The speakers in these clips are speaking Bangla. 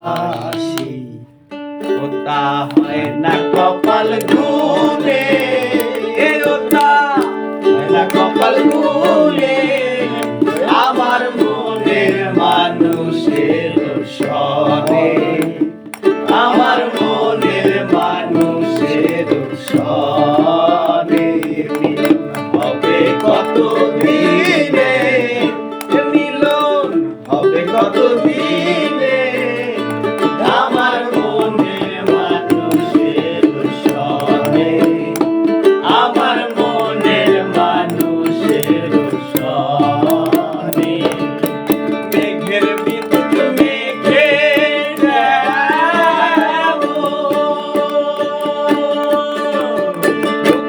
আসি ওটা হয় না কপাল গুনে, ওটা হয় না কপাল গুনে, আমার মনের মানুষের সনে, আমার মনের মানুষের সনে। হবে কত দিনে মিলন, হবে কত দিনে আমার মনের মানুষের সনে, আমার মনের মানুষের সনে। মেঘের বিদ্যুৎ মেঘে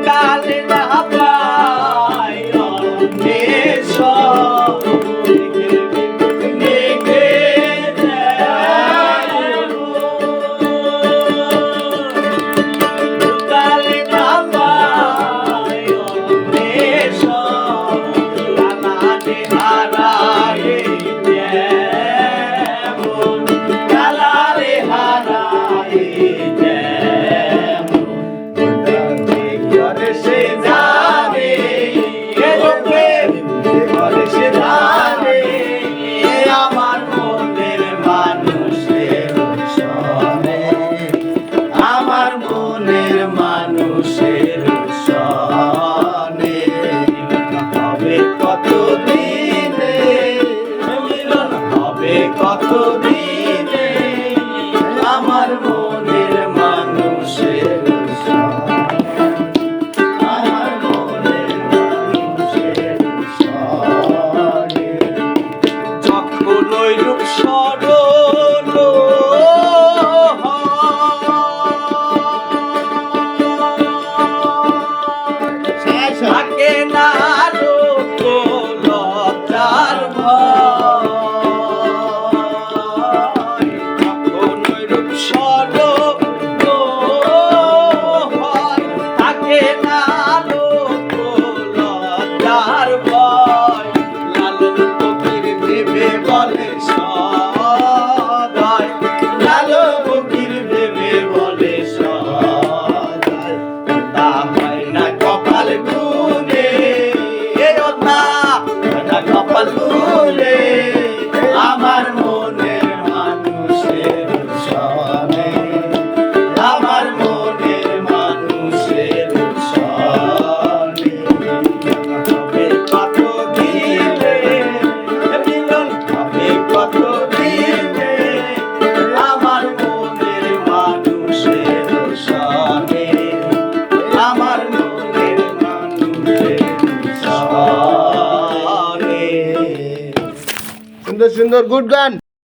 কালে না পাই অন্বেষ, মানুষের সনে। হবে কত দিনে মিলন, হবে কত দিনে আমার মনের মানুষের সনে, আমার মনের মানুষের সনে। যখন ওই রূপ স্মরণ থাকে না লোক লজ্জার ভয়, যখন ওই রূপ স্মরণ হয় থাকে না লোক লজ্জার ভয়। লালন ফকির ভেবে বলে সদয়, লালন ফকির ভেবে বলে সদয়, তা হয় না কপাল গুনে, কপাল গুনে আমার মনের মানুষের সনে, আমার মনের মানুষের সনে। হবে কত দিনে মিলন, হবে কত দিনে আমার মনের মানুষের সনে, আমার মনের মানুষের সনে। সুন্দর সুন্দর গুড গান।